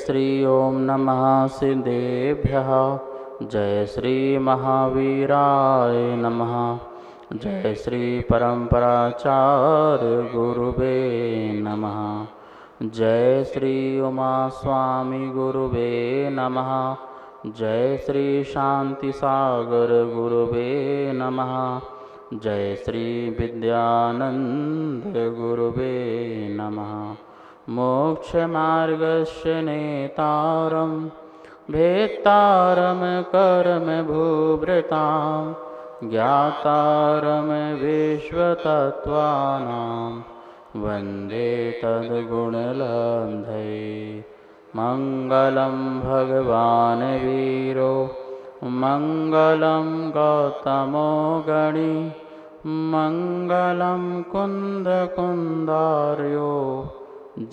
श्री ओम नमः सिद्धेभ्यः। जय श्री महावीराय नमः। जय श्री परम्पराचार्य गुरुवे नमः। जय श्री उमा स्वामी गुरुवे नमः। जय श्री शांति सागर गुरुवे नमः। जय श्री विद्यानंद गुरुवे नमः। मोक्षमार्गस्य नेतारं भेत्तारं कर्मभूभृतां ज्ञातारं विश्वतत्त्वानां वन्दे तद्गुणलब्धये। मङ्गलं भगवान् वीरो मङ्गलं गौतमो गणी मङ्गलं कुन्दकुन्दार्यो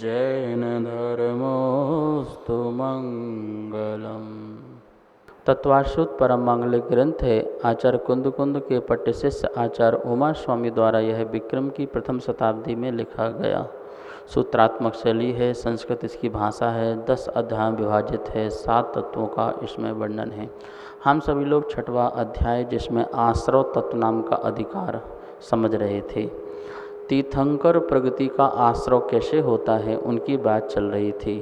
जैन धर्मोस्तु मंगलम। तत्वाशुद्ध परम मांगलिक ग्रंथ है। आचार्य कुंद के पट्ट शिष्य आचार्य उमा स्वामी द्वारा यह विक्रम की प्रथम शताब्दी में लिखा गया। सूत्रात्मक शैली है। संस्कृत इसकी भाषा है। 10 अध्याय विभाजित है। 7 तत्वों का इसमें वर्णन है। हम सभी लोग 6वां अध्याय जिसमें आश्रव तत्व नाम का अधिकार समझ रहे थे। तीर्थंकर प्रगति का आश्रव कैसे होता है उनकी बात चल रही थी।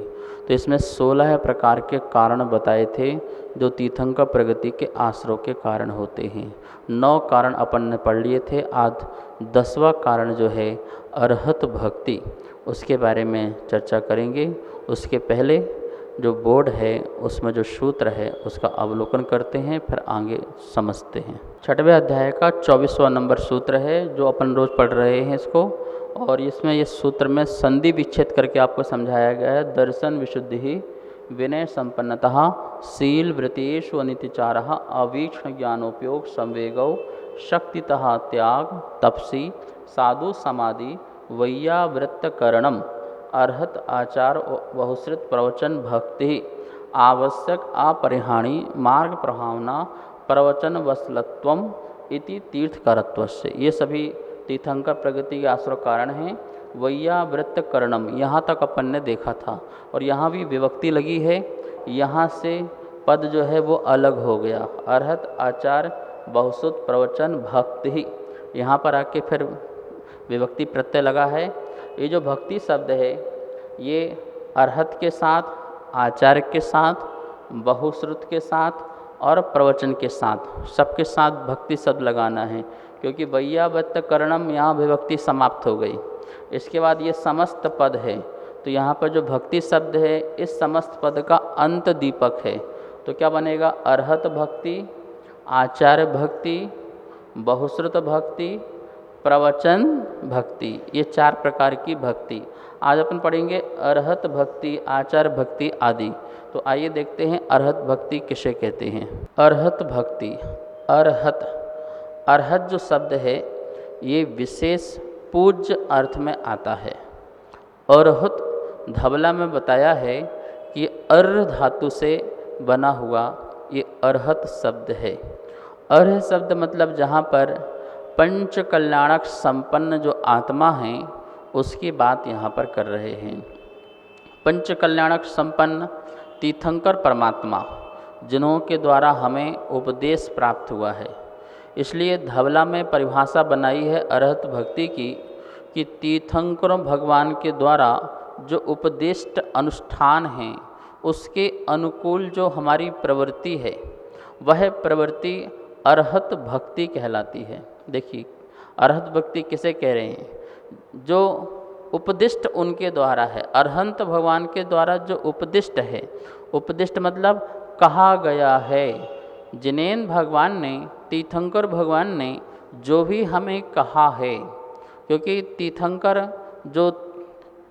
तो इसमें 16 प्रकार के कारण बताए थे जो तीर्थंकर प्रगति के आश्रव के कारण होते हैं। 9 कारण अपन ने पढ़ लिए थे। आज 10वां कारण जो है अरहत भक्ति, उसके बारे में चर्चा करेंगे। उसके पहले जो बोर्ड है उसमें जो सूत्र है उसका अवलोकन करते हैं, फिर आगे समझते हैं। 6वें अध्याय का 24वां नंबर सूत्र है जो अपन रोज पढ़ रहे हैं इसको। और इसमें इस सूत्र में संधि विच्छेद करके आपको समझाया गया है। दर्शन विशुद्धि ही विनय संपन्नतः शील वृत्तेषु अनितिचारः अवीक्षण ज्ञानोपयोग संवेगौ शक्तितः त्याग तपसी साधु समाधि वैयावृत्तकरणम अर्हत आचार बहुश्रुत प्रवचन भक्ति आवश्यक अपरिहाणी मार्ग प्रभावना प्रवचन वसलत्वम इति तीर्थकरत्वस्य। ये सभी तीर्थंकर प्रगति के आश्रय कारण हैं। वैयावृत्तकरणम यहाँ तक अपन ने देखा था और यहाँ भी विभक्ति लगी है। यहाँ से पद जो है वो अलग हो गया। अर्हत आचार बहुश्रुत प्रवचन भक्ति, यहाँ पर आके फिर विभक्ति प्रत्यय लगा है। ये जो भक्ति शब्द है ये अर्हत के साथ, आचार्य के साथ, बहुश्रुत के साथ और प्रवचन के साथ, सबके साथ भक्ति शब्द लगाना है, क्योंकि वैयावृत्तकरणम यहाँ विभक्ति समाप्त हो गई। इसके बाद ये समस्त पद है, तो यहाँ पर जो भक्ति शब्द है इस समस्त पद का अंत दीपक है। तो क्या बनेगा? अर्हत भक्ति, आचार्य भक्ति, बहुश्रुत भक्ति, प्रवचन भक्ति, ये 4 प्रकार की भक्ति। आज अपन पढ़ेंगे अर्हत भक्ति, आचार भक्ति आदि। तो आइए देखते हैं अर्हत भक्ति किसे कहते हैं। अर्हत भक्ति, अर्हत जो शब्द है ये विशेष पूज्य अर्थ में आता है। अर्हत धबला में बताया है कि अर्ह धातु से बना हुआ ये अर्हत शब्द है। अर्ह शब्द मतलब जहाँ पर पंच कल्याणक संपन्न जो आत्मा हैं उसकी बात यहाँ पर कर रहे हैं। पंच कल्याणक संपन्न तीर्थंकर परमात्मा जिन्हों के द्वारा हमें उपदेश प्राप्त हुआ है। इसलिए धवला में परिभाषा बनाई है अर्हत भक्ति की कि तीर्थंकर भगवान के द्वारा जो उपदिष्ट अनुष्ठान हैं उसके अनुकूल जो हमारी प्रवृत्ति है वह प्रवृत्ति अर्हत भक्ति कहलाती है। देखिए अर्हत भक्ति किसे कह रहे हैं? जो उपदिष्ट उनके द्वारा है। अर्हंत भगवान के द्वारा जो उपदिष्ट है, उपदिष्ट मतलब कहा गया है। जिनेन भगवान ने, तीर्थंकर भगवान ने जो भी हमें कहा है, क्योंकि तीर्थंकर जो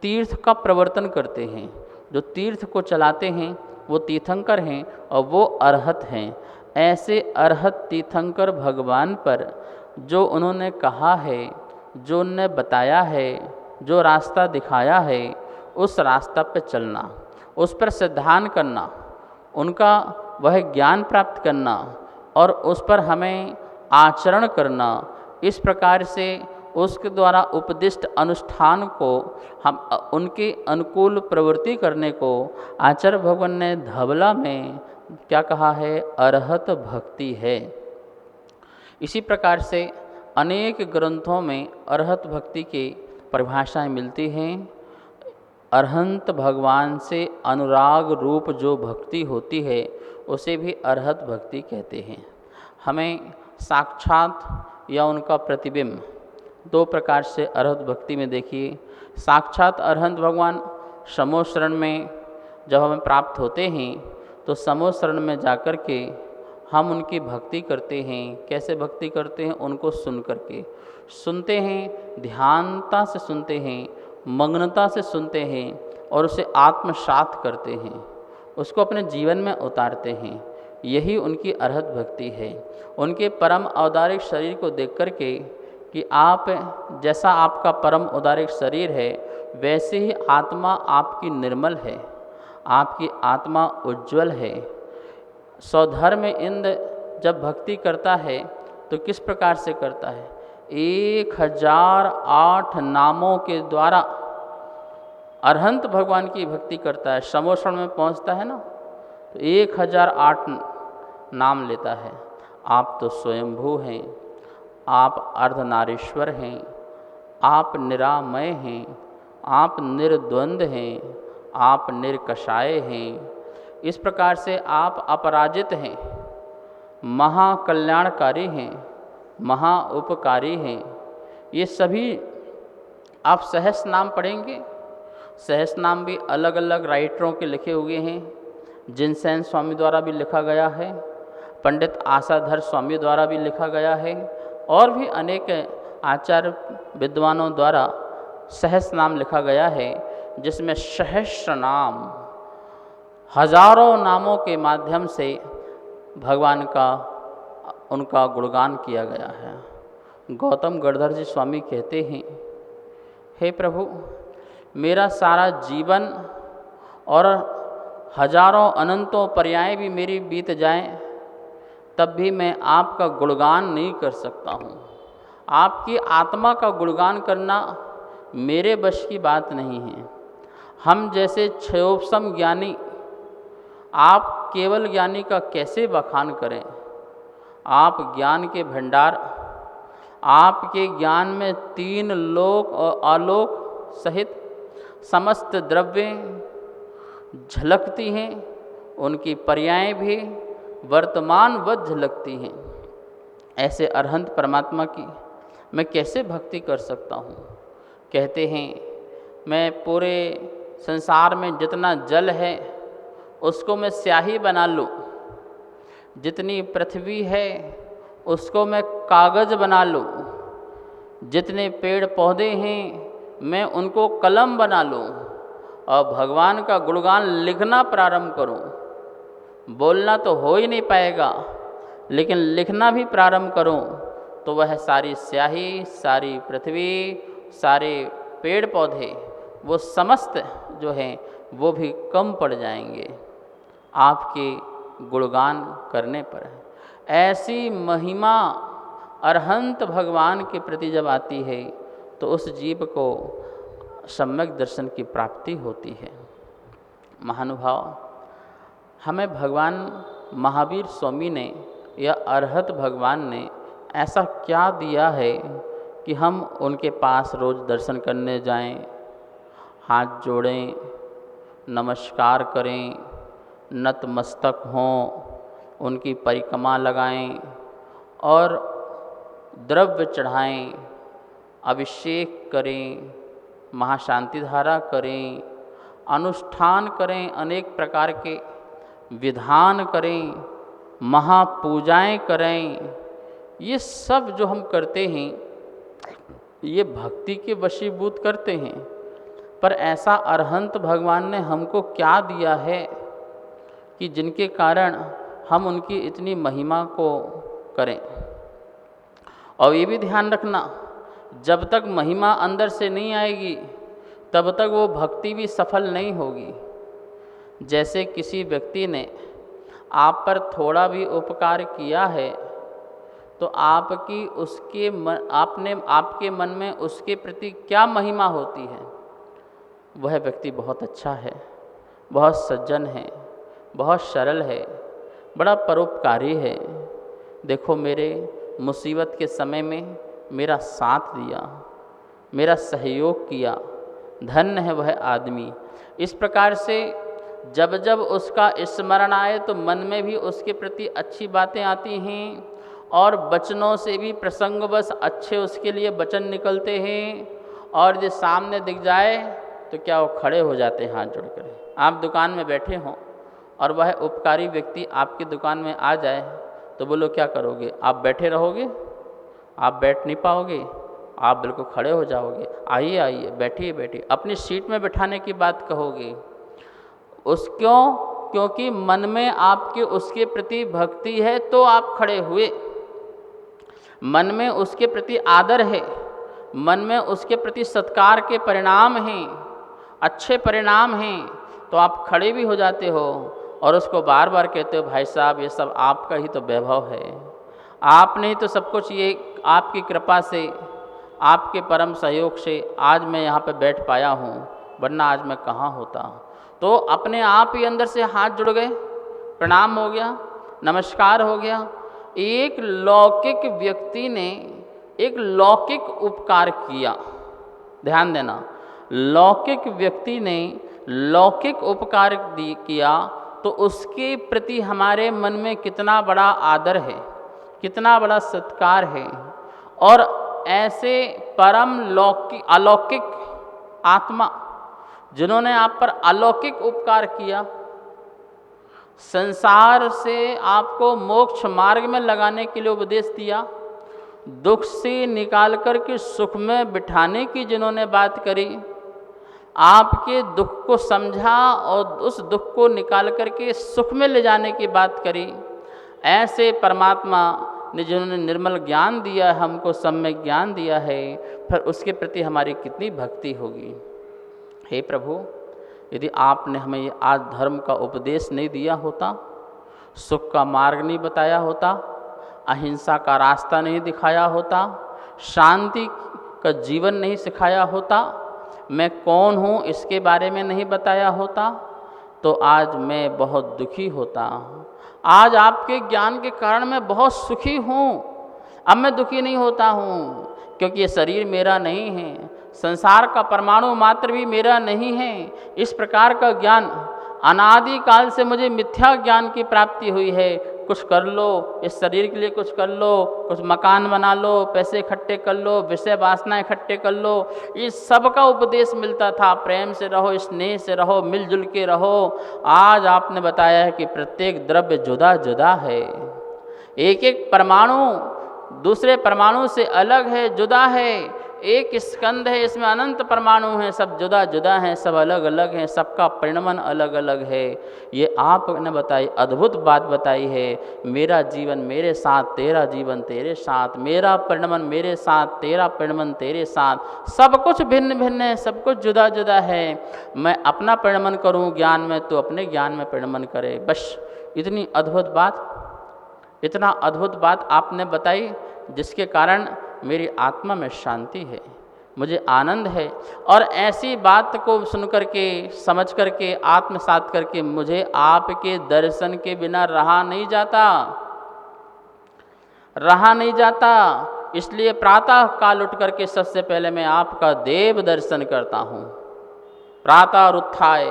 तीर्थ का प्रवर्तन करते हैं, जो तीर्थ को चलाते हैं वो तीर्थंकर हैं और वो अर्हत हैं। ऐसे अर्हत तीर्थंकर भगवान पर जो उन्होंने कहा है, जो उन्होंने बताया है, जो रास्ता दिखाया है, उस रास्ता पर चलना, उस पर सिद्धांत करना, उनका वह ज्ञान प्राप्त करना और उस पर हमें आचरण करना, इस प्रकार से उसके द्वारा उपदिष्ट अनुष्ठान को हम उनके अनुकूल प्रवृत्ति करने को आचार्य भगवान ने धवला में क्या कहा है? अरहत भक्ति है। इसी प्रकार से अनेक ग्रंथों में अरहत भक्ति की परिभाषाएं मिलती हैं। अरहंत भगवान से अनुराग रूप जो भक्ति होती है उसे भी अरहत भक्ति कहते हैं। हमें साक्षात या उनका प्रतिबिंब दो प्रकार से अरहत भक्ति में देखिए। साक्षात अरहंत भगवान समूह शरण में जब हमें प्राप्त होते हैं तो समूह शरण में जाकर के हम उनकी भक्ति करते हैं। कैसे भक्ति करते हैं? उनको सुन करके सुनते हैं, ध्यानता से सुनते हैं, मग्नता से सुनते हैं और उसे आत्मसात करते हैं, उसको अपने जीवन में उतारते हैं। यही उनकी अरहत भक्ति है। उनके परम औदारिक शरीर को देख कर के कि आप जैसा आपका परम औदारिक शरीर है वैसे ही आत्मा आपकी निर्मल है, आपकी आत्मा उज्जवल है। स्वधर्म इंद्र जब भक्ति करता है तो किस प्रकार से करता है? 1008 नामों के द्वारा अरहंत भगवान की भक्ति करता है। समोषण में पहुंचता है ना तो 1008 नाम लेता है। आप तो स्वयंभू हैं, आप अर्धनारीश्वर हैं, आप निरामय हैं, आप निर्द्वंद हैं, आप निर्कषाय हैं। इस प्रकार से आप अपराजित हैं, महाकल्याणकारी हैं, महाउपकारी हैं। ये सभी आप सहस्र नाम पढ़ेंगे। सहस्र नाम भी अलग अलग राइटरों के लिखे हुए हैं। जिनसेन स्वामी द्वारा भी लिखा गया है, पंडित आशाधर स्वामी द्वारा भी लिखा गया है और भी अनेक आचार्य विद्वानों द्वारा सहस्र नाम लिखा गया है, जिसमें सहस्र नाम हजारों नामों के माध्यम से भगवान का उनका गुणगान किया गया है। गौतम गणधर जी स्वामी कहते हैं, हे प्रभु, मेरा सारा जीवन और हजारों अनंतों पर्याय भी मेरी बीत जाएं तब भी मैं आपका गुणगान नहीं कर सकता हूँ। आपकी आत्मा का गुणगान करना मेरे बश की बात नहीं है। हम जैसे क्षयोपम ज्ञानी आप केवल ज्ञानी का कैसे बखान करें? आप ज्ञान के भंडार, आपके ज्ञान में 3 लोक और आलोक सहित समस्त द्रव्य झलकती हैं, उनकी पर्याय भी वर्तमानवत झलकती हैं। ऐसे अरहंत परमात्मा की मैं कैसे भक्ति कर सकता हूँ? कहते हैं, मैं पूरे संसार में जितना जल है उसको मैं स्याही बना लूँ, जितनी पृथ्वी है उसको मैं कागज़ बना लूँ, जितने पेड़ पौधे हैं मैं उनको कलम बना लूँ और भगवान का गुणगान लिखना प्रारंभ करूँ। बोलना तो हो ही नहीं पाएगा, लेकिन लिखना भी प्रारंभ करूँ तो वह सारी स्याही, सारी पृथ्वी, सारे पेड़ पौधे, वो समस्त जो हैं वो भी कम पड़ जाएंगे आपके गुणगान करने पर। ऐसी महिमा अरहंत भगवान के प्रति जब आती है तो उस जीव को सम्यक दर्शन की प्राप्ति होती है। महानुभाव, हमें भगवान महावीर स्वामी ने या अरहत भगवान ने ऐसा क्या दिया है कि हम उनके पास रोज़ दर्शन करने जाएं, हाथ जोड़ें, नमस्कार करें, नतमस्तक हों, उनकी परिक्रमा लगाएं और द्रव्य चढ़ाएं, अभिषेक करें, महाशांति धारा करें, अनुष्ठान करें, अनेक प्रकार के विधान करें, महापूजाएं करें। ये सब जो हम करते हैं ये भक्ति के वशीभूत करते हैं। पर ऐसा अरहंत भगवान ने हमको क्या दिया है कि जिनके कारण हम उनकी इतनी महिमा को करें? और ये भी ध्यान रखना, जब तक महिमा अंदर से नहीं आएगी तब तक वो भक्ति भी सफल नहीं होगी। जैसे किसी व्यक्ति ने आप पर थोड़ा भी उपकार किया है तो आपकी उसके आपके मन में उसके प्रति क्या महिमा होती है। वह व्यक्ति बहुत अच्छा है, बहुत सज्जन है, बहुत सरल है, बड़ा परोपकारी है। देखो मेरे मुसीबत के समय में मेरा साथ दिया, मेरा सहयोग किया, धन्य है वह आदमी। इस प्रकार से जब जब उसका स्मरण आए तो मन में भी उसके प्रति अच्छी बातें आती हैं और वचनों से भी प्रसंगवश अच्छे उसके लिए वचन निकलते हैं। और जो सामने दिख जाए तो क्या वो खड़े हो जाते हैं हाथ जोड़कर। आप दुकान में बैठे हों और वह उपकारी व्यक्ति आपकी दुकान में आ जाए तो बोलो क्या करोगे? आप बैठे रहोगे? आप बैठ नहीं पाओगे, आप बिल्कुल खड़े हो जाओगे। आइए आइए, बैठिए बैठिए, अपनी सीट में बैठाने की बात कहोगे। क्योंकि मन में आपके उसके प्रति भक्ति है तो आप खड़े हुए, मन में उसके प्रति आदर है, मन में उसके प्रति सत्कार के परिणाम हैं, अच्छे परिणाम हैं, तो आप खड़े भी हो जाते हो और उसको बार बार कहते हो भाई साहब ये सब आपका ही तो वैभव है, आपने ही तो सब कुछ, ये आपकी कृपा से, आपके परम सहयोग से आज मैं यहाँ पे बैठ पाया हूँ, वरना आज मैं कहाँ होता। तो अपने आप ही अंदर से हाथ जुड़ गए, प्रणाम हो गया, नमस्कार हो गया। एक लौकिक व्यक्ति ने एक लौकिक उपकार किया, ध्यान देना, लौकिक व्यक्ति ने लौकिक उपकार किया तो उसके प्रति हमारे मन में कितना बड़ा आदर है, कितना बड़ा सत्कार है। और ऐसे परम अलौकिक आत्मा जिन्होंने आप पर अलौकिक उपकार किया, संसार से आपको मोक्ष मार्ग में लगाने के लिए उपदेश दिया, दुख से निकाल कर के सुख में बिठाने की जिन्होंने बात करी, आपके दुख को समझा और उस दुख को निकाल कर के सुख में ले जाने की बात करी, ऐसे परमात्मा ने जिन्होंने निर्मल ज्ञान दिया, हमको सम्यक ज्ञान दिया है, फिर उसके प्रति हमारी कितनी भक्ति होगी। हे प्रभु, यदि आपने हमें ये आज धर्म का उपदेश नहीं दिया होता, सुख का मार्ग नहीं बताया होता, अहिंसा का रास्ता नहीं दिखाया होता, शांति का जीवन नहीं सिखाया होता, मैं कौन हूँ इसके बारे में नहीं बताया होता, तो आज मैं बहुत दुखी होता। आज आपके ज्ञान के कारण मैं बहुत सुखी हूँ। अब मैं दुखी नहीं होता हूँ, क्योंकि ये शरीर मेरा नहीं है, संसार का परमाणु मात्र भी मेरा नहीं है। इस प्रकार का ज्ञान अनादि काल से मुझे मिथ्या ज्ञान की प्राप्ति हुई है। कुछ कर लो, इस शरीर के लिए कुछ कर लो, कुछ मकान बना लो, पैसे इकट्ठे कर लो, विषय वासना इकट्ठे कर लो, इस सब का उपदेश मिलता था। प्रेम से रहो, स्नेह से रहो, मिलजुल के रहो। आज आपने बताया है कि प्रत्येक द्रव्य जुदा जुदा है, एक एक परमाणु दूसरे परमाणु से अलग है, जुदा है। एक स्कंद है, इसमें अनंत परमाणु हैं, सब जुदा जुदा हैं, सब अलग अलग हैं, सबका परिणमन अलग अलग है। ये आपने बताई, अद्भुत बात बताई है। मेरा जीवन मेरे साथ, तेरा जीवन तेरे साथ, मेरा परिणमन मेरे साथ, तेरा परिणमन तेरे साथ, सब कुछ भिन्न भिन्न है, सब कुछ जुदा जुदा है। मैं अपना परिणमन करूं ज्ञान में, तो अपने ज्ञान में परिणमन करे। बस इतनी अद्भुत बात, इतना अद्भुत बात आपने बताई, जिसके कारण मेरी आत्मा में शांति है, मुझे आनंद है। और ऐसी बात को सुन करके, समझ करके, आत्मसात करके मुझे आपके दर्शन के बिना रहा नहीं जाता, रहा नहीं जाता। इसलिए प्रातः काल उठ करके सबसे पहले मैं आपका देव दर्शन करता हूँ। प्रातः उत्थाय,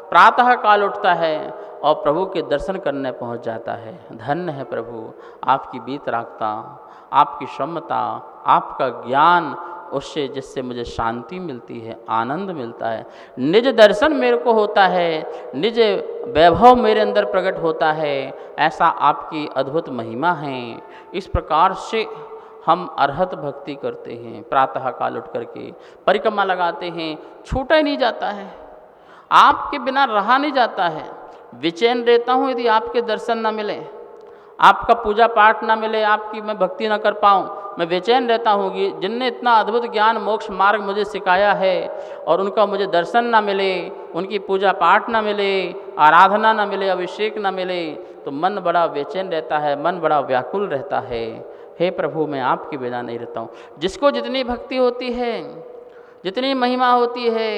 प्रातः काल उठता है और प्रभु के दर्शन करने पहुँच जाता है। धन्य है प्रभु, आपकी बीतरागता, आपकी क्षमता, आपका ज्ञान, उससे जिससे मुझे शांति मिलती है, आनंद मिलता है। निज दर्शन मेरे को होता है, निज वैभव मेरे अंदर प्रकट होता है। ऐसा आपकी अद्भुत महिमा है। इस प्रकार से हम अरहत भक्ति करते हैं। प्रातः काल उठ करके परिक्रमा लगाते हैं, छूटा ही नहीं जाता है, आपके बिना रहा नहीं जाता है। बेचैन रहता हूँ यदि आपके दर्शन ना मिले, आपका पूजा पाठ ना मिले, आपकी मैं भक्ति ना कर पाऊँ, मैं बेचैन रहता हूँ कि जिनने इतना अद्भुत ज्ञान मोक्ष मार्ग मुझे सिखाया है और उनका मुझे दर्शन ना मिले, उनकी पूजा पाठ ना मिले, आराधना ना मिले, अभिषेक ना मिले, तो मन बड़ा बेचैन रहता है, मन बड़ा व्याकुल रहता है। हे प्रभु मैं आपके बिना नहीं रहता हूँ। जिसको जितनी भक्ति होती है, जितनी महिमा होती है,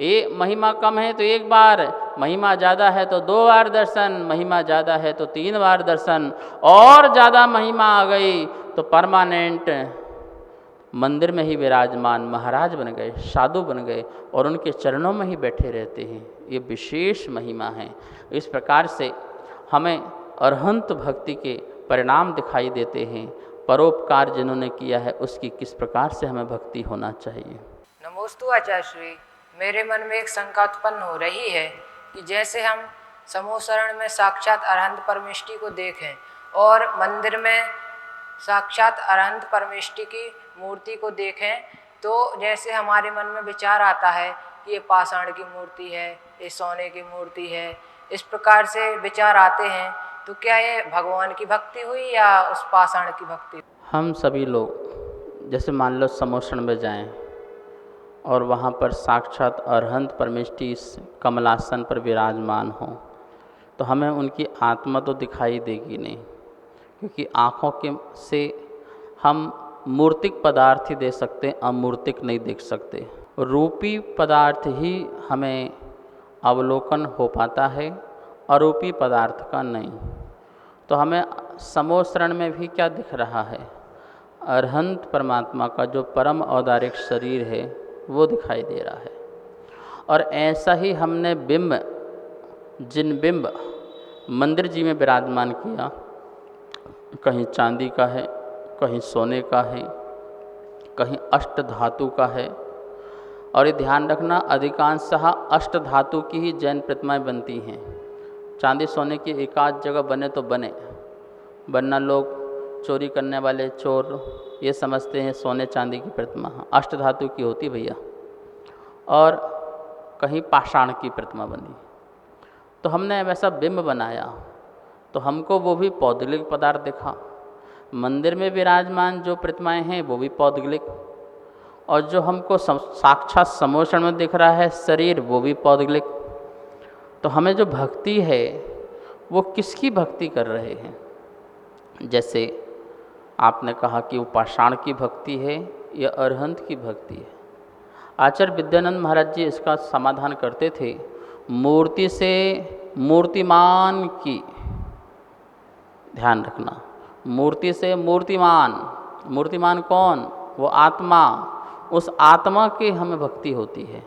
ये महिमा कम है तो एक बार, महिमा ज़्यादा है तो 2 बार दर्शन, महिमा ज़्यादा है तो 3 बार दर्शन, और ज़्यादा महिमा आ गई तो परमानेंट मंदिर में ही विराजमान महाराज बन गए, साधु बन गए और उनके चरणों में ही बैठे रहते हैं। ये विशेष महिमा है। इस प्रकार से हमें अरहंत भक्ति के परिणाम दिखाई देते हैं। परोपकार जिन्होंने किया है उसकी किस प्रकार से हमें भक्ति होना चाहिए। नमोस्तु आचार्य श्री। मेरे मन में एक शंका उत्पन्न हो रही है कि जैसे हम समूह शरण में साक्षात अरहंत परमेष्टि को देखें और मंदिर में साक्षात अरहंत परमेष्टि की मूर्ति को देखें, तो जैसे हमारे मन में विचार आता है कि ये पाषाण की मूर्ति है, ये सोने की मूर्ति है, इस प्रकार से विचार आते हैं, तो क्या ये भगवान की भक्ति हुई या उस पाषाण की भक्ति? हम सभी लोग जैसे मान लो समोषण में जाएं और वहाँ पर साक्षात अरहंत परमेष्टि इस कमलासन पर विराजमान हो, तो हमें उनकी आत्मा तो दिखाई देगी नहीं, क्योंकि आँखों के से हम मूर्तिक पदार्थ ही दे सकते हैं, अमूर्तिक नहीं देख सकते। रूपी पदार्थ ही हमें अवलोकन हो पाता है, अरूपी पदार्थ का नहीं। तो हमें समूह शरण में भी क्या दिख रहा है? अरहंत परमात्मा का जो परम औदारिक शरीर है वो दिखाई दे रहा है। और ऐसा ही हमने बिंब, जिन बिंब मंदिर जी में विराजमान किया, कहीं चांदी का है, कहीं सोने का है, कहीं अष्ट धातु का है। और ये ध्यान रखना, अधिकांशतः अष्ट धातु की ही जैन प्रतिमाएं बनती हैं। चांदी सोने की एक आध जगह बने तो बने, वरना लोग चोरी करने वाले चोर ये समझते हैं सोने चांदी की प्रतिमा अष्ट धातु की होती भैया। और कहीं पाषाण की प्रतिमा बनी, तो हमने वैसा बिंब बनाया तो हमको वो भी पौद्गलिक पदार्थ दिखा। मंदिर में विराजमान जो प्रतिमाएं हैं वो भी पौद्गलिक, और जो हमको साक्षात समोषण में दिख रहा है शरीर, वो भी पौद्गलिक। तो हमें जो भक्ति है वो किसकी भक्ति कर रहे हैं? जैसे आपने कहा कि वो पाषाण की भक्ति है या अरहंत की भक्ति है। आचार्य विद्यानंद महाराज जी इसका समाधान करते थे, मूर्ति से मूर्तिमान की, ध्यान रखना, मूर्ति से मूर्तिमान, मूर्तिमान कौन? वो आत्मा, उस आत्मा की हमें भक्ति होती है।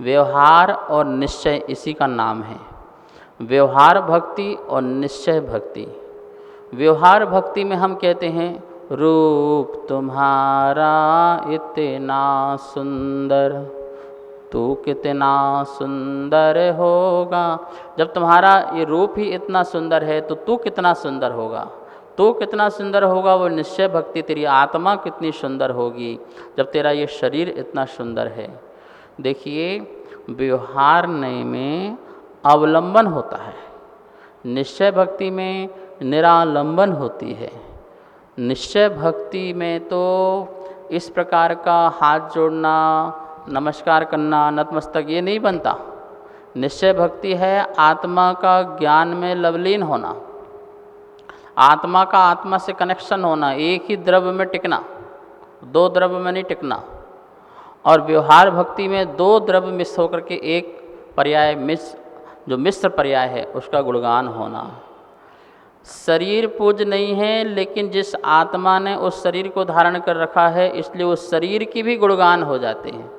व्यवहार और निश्चय इसी का नाम है, व्यवहार भक्ति और निश्चय भक्ति। व्यवहार भक्ति में हम कहते हैं रूप तुम्हारा इतना सुंदर, तू कितना सुंदर होगा। जब तुम्हारा ये रूप ही इतना सुंदर है तो तू कितना सुंदर होगा, तू कितना सुंदर होगा। वो निश्चय भक्ति, तेरी आत्मा कितनी सुंदर होगी जब तेरा ये शरीर इतना सुंदर है। देखिए, व्यवहार नए में अवलंबन होता है, निश्चय भक्ति में निरालंबन होती है। निश्चय भक्ति में तो इस प्रकार का हाथ जोड़ना, नमस्कार करना, नतमस्तक ये नहीं बनता। निश्चय भक्ति है आत्मा का ज्ञान में लवलीन होना, आत्मा का आत्मा से कनेक्शन होना, एक ही द्रव्य में टिकना, 2 द्रव्य में नहीं टिकना। और व्यवहार भक्ति में 2 द्रव्य मिश्र होकर के एक पर्याय जो मिश्र पर्याय है उसका गुणगान होना। शरीर पूज्य नहीं है, लेकिन जिस आत्मा ने उस शरीर को धारण कर रखा है इसलिए उस शरीर की भी गुणगान हो जाते हैं,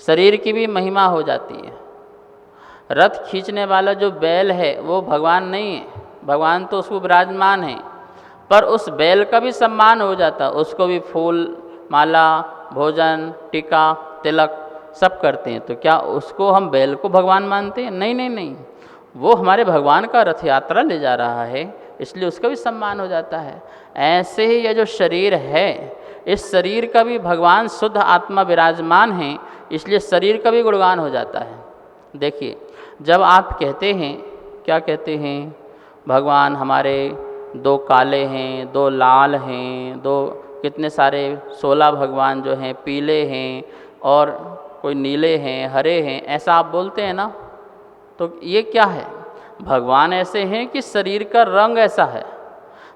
शरीर की भी महिमा हो जाती है। रथ खींचने वाला जो बैल है वो भगवान नहीं है, भगवान तो उसको विराजमान है, पर उस बैल का भी सम्मान हो जाता, उसको भी फूल माला, भोजन, टीका, तिलक सब करते हैं। तो क्या उसको हम बैल को भगवान मानते हैं? नहीं नहीं नहीं, वो हमारे भगवान का रथ यात्रा ले जा रहा है, इसलिए उसका भी सम्मान हो जाता है। ऐसे ही यह जो शरीर है, इस शरीर का भी भगवान शुद्ध आत्मा विराजमान है, इसलिए शरीर का भी गुणगान हो जाता है। देखिए, जब आप कहते हैं, क्या कहते हैं, भगवान हमारे 2 काले हैं, 2 लाल हैं, 2 कितने सारे 16 भगवान जो हैं पीले हैं और कोई नीले हैं, हरे हैं, ऐसा आप बोलते हैं ना, तो ये क्या है? भगवान ऐसे हैं कि शरीर का रंग ऐसा है।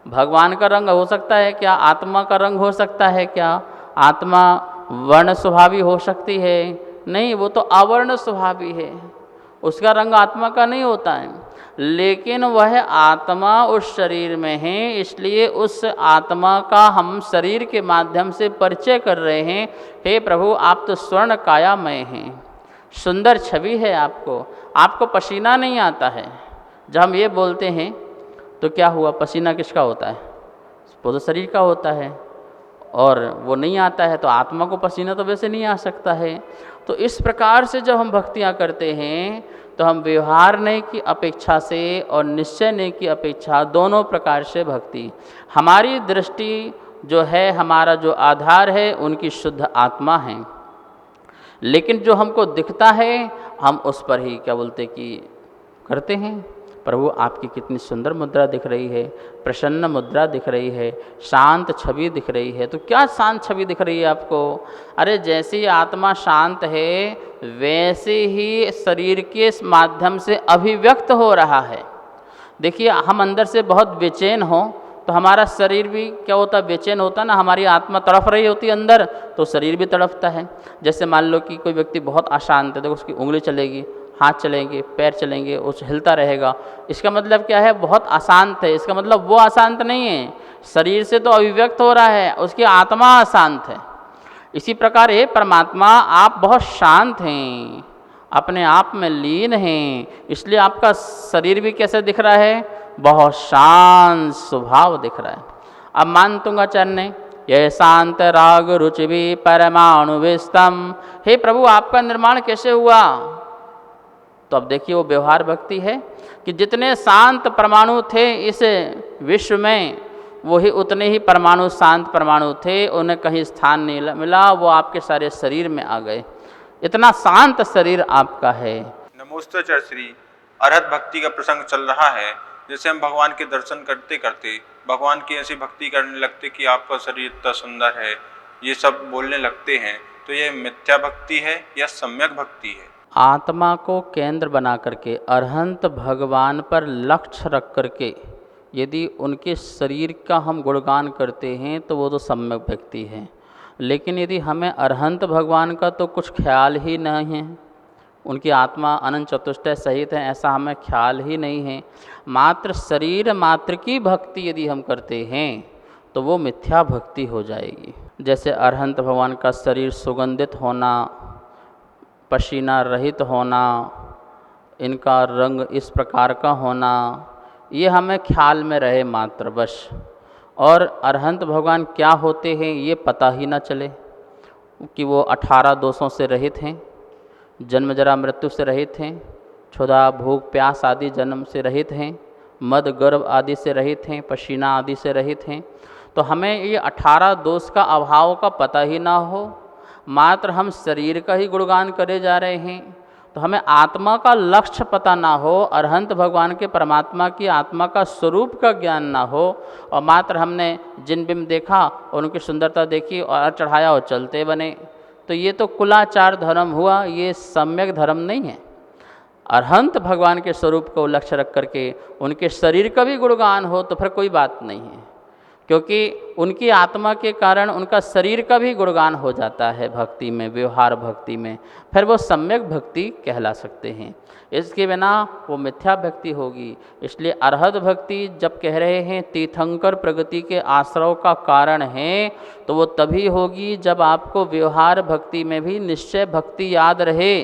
भगवान का रंग हो सकता है क्या? आत्मा का रंग हो सकता है क्या? आत्मा वर्ण स्वभावी हो सकती है? नहीं, वो तो अवर्ण स्वभावी है, उसका रंग आत्मा का नहीं होता है। लेकिन वह आत्मा उस शरीर में है, इसलिए उस आत्मा का हम शरीर के माध्यम से परिचय कर रहे हैं। हे प्रभु, आप तो स्वर्ण कायामय हैं, सुंदर छवि है आपको पसीना नहीं आता है। जब हम ये बोलते हैं तो क्या हुआ? पसीना किसका होता है? वो तो शरीर का होता है, और वो नहीं आता है तो आत्मा को पसीना तो वैसे नहीं आ सकता है। तो इस प्रकार से जब हम भक्तियाँ करते हैं तो हम व्यवहार नहीं की अपेक्षा से और निश्चय नहीं की अपेक्षा, दोनों प्रकार से भक्ति, हमारी दृष्टि जो है, हमारा जो आधार है, उनकी शुद्ध आत्मा है। लेकिन जो हमको दिखता है हम उस पर ही क्या बोलते कि करते हैं। प्रभु आपकी कितनी सुंदर मुद्रा दिख रही है, प्रसन्न मुद्रा दिख रही है, शांत छवि दिख रही है। तो क्या शांत छवि दिख रही है आपको? अरे जैसी आत्मा शांत है वैसे ही शरीर के माध्यम से अभिव्यक्त हो रहा है। देखिए, हम अंदर से बहुत बेचैन हो तो हमारा शरीर भी क्या होता है? बेचैन होता है ना। हमारी आत्मा तड़फ रही होती है अंदर तो शरीर भी तड़फता है। जैसे मान लो कि कोई व्यक्ति बहुत अशांत है, तो उसकी उंगली चलेगी, हाथ चलेंगे, पैर चलेंगे, उस हिलता रहेगा, इसका मतलब क्या है? बहुत अशांत है। इसका मतलब वो अशांत नहीं है, शरीर से तो अभिव्यक्त हो रहा है, उसकी आत्मा अशांत है। इसी प्रकार हे परमात्मा, आप बहुत शांत हैं, अपने आप में लीन हैं, इसलिए आपका शरीर भी कैसे दिख रहा है? बहुत शांत स्वभाव दिख रहा है। अब मान तुंगाचार्य ने यह शांत राग रुचि भी परमाणु विस्तम, हे प्रभु आपका निर्माण कैसे हुआ? तो अब देखिए, वो व्यवहार भक्ति है कि जितने शांत परमाणु थे इस विश्व में, वही उतने ही परमाणु शांत परमाणु थे, उन्हें कहीं स्थान नहीं मिला, वो आपके सारे शरीर में आ गए। इतना शांत शरीर आपका है। नमोस्तुते श्री। अरहत भक्ति का प्रसंग चल रहा है। जैसे हम भगवान के दर्शन करते करते भगवान की ऐसी भक्ति करने लगते कि आपका शरीर इतना सुंदर है, ये सब बोलने लगते हैं, तो ये मिथ्या भक्ति है या सम्यक भक्ति है? आत्मा को केंद्र बना करके, अरहंत भगवान पर लक्ष्य रख करके यदि उनके शरीर का हम गुणगान करते हैं तो वो तो सम्यक भक्ति है। लेकिन यदि हमें अरहंत भगवान का तो कुछ ख्याल ही नहीं है, उनकी आत्मा अनंत चतुष्टय सहित है, ऐसा हमें ख्याल ही नहीं है, मात्र शरीर मात्र की भक्ति यदि हम करते हैं तो वो मिथ्या भक्ति हो जाएगी। जैसे अरहंत भगवान का शरीर सुगंधित होना, पसीना रहित होना, इनका रंग इस प्रकार का होना, ये हमें ख्याल में रहे मात्र बस। और अरहंत भगवान क्या होते हैं ये पता ही ना चले कि वो 18 दोषों से रहित हैं, जन्म जरा मृत्यु से रहित हैं, क्षुधा भूख प्यास आदि जन्म से रहित हैं, मद गर्भ आदि से रहित हैं, पसीना आदि से रहित हैं। तो हमें ये 18 दोष का अभाव का पता ही ना हो, मात्र हम शरीर का ही गुणगान करे जा रहे हैं, तो हमें आत्मा का लक्ष्य पता ना हो, अरहंत भगवान के परमात्मा की आत्मा का स्वरूप का ज्ञान ना हो, और मात्र हमने जिन बिम देखा और उनकी सुंदरता देखी और चढ़ाया और चलते बने, तो ये तो कुलाचार धर्म हुआ, ये सम्यक धर्म नहीं है। अरहंत भगवान के स्वरूप को लक्ष्य रख करके उनके शरीर का भी गुणगान हो तो फिर कोई बात नहीं है, क्योंकि उनकी आत्मा के कारण उनका शरीर का भी गुणगान हो जाता है भक्ति में, व्यवहार भक्ति में, फिर वो सम्यक भक्ति कहला सकते हैं। इसके बिना वो मिथ्या भक्ति होगी। इसलिए अरहत भक्ति जब कह रहे हैं तीर्थंकर प्रगति के आश्रव का कारण है, तो वो तभी होगी जब आपको व्यवहार भक्ति में भी निश्चय भक्ति याद रहे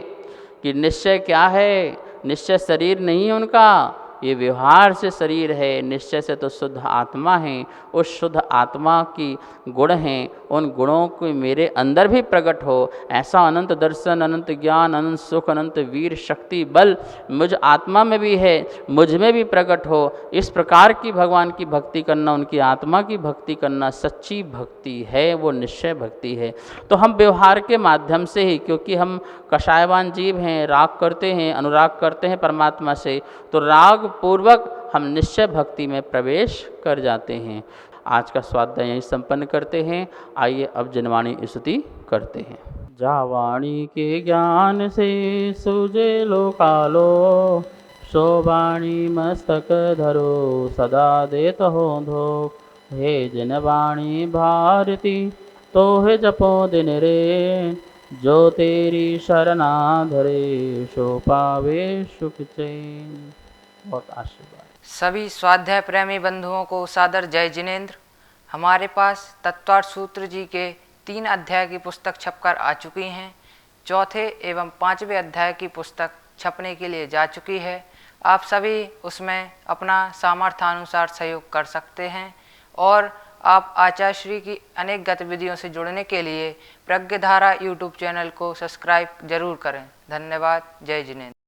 कि निश्चय क्या है, निश्चय शरीर नहीं है उनका, ये व्यवहार से शरीर है, निश्चय से तो शुद्ध आत्मा है। उस शुद्ध आत्मा की गुण हैं, उन गुणों को मेरे अंदर भी प्रकट हो, ऐसा अनंत दर्शन, अनंत ज्ञान, अनंत सुख, अनंत वीर शक्ति बल मुझ आत्मा में भी है, मुझ में भी प्रकट हो। इस प्रकार की भगवान की भक्ति करना, उनकी आत्मा की भक्ति करना सच्ची भक्ति है, वो निश्चय भक्ति है। तो हम व्यवहार के माध्यम से ही, क्योंकि हम कषायवान जीव हैं, राग करते हैं, अनुराग करते हैं परमात्मा से, तो राग पूर्वक हम निश्चय भक्ति में प्रवेश कर जाते हैं। आज का स्वाध्याय यहीं संपन्न करते हैं। आइए अब जनवाणी स्तुति करते हैं। जावाणी के ज्ञान से सूझे लोकालो, शोभाणी मस्तक धरो सदा देत हो धो। हे जिन वाणी भारती तो है जपो दिन रे। जो तेरी शरणा धरे सो पावे सुख चैन। बहुत आशीर्वाद। सभी स्वाध्याय प्रेमी बंधुओं को सादर जय जिनेंद्र। हमारे पास तत्वार्थ सूत्र जी के 3 अध्याय की पुस्तक छपकर आ चुकी हैं। चौथे एवं 5वें अध्याय की पुस्तक छपने के लिए जा चुकी है। आप सभी उसमें अपना सामर्थ्यानुसार सहयोग कर सकते हैं और आप आचार्य श्री की अनेक गतिविधियों से जुड़ने के लिए प्रज्ञधारा यूट्यूब चैनल को सब्सक्राइब जरूर करें। धन्यवाद। जय जिनेंद्र।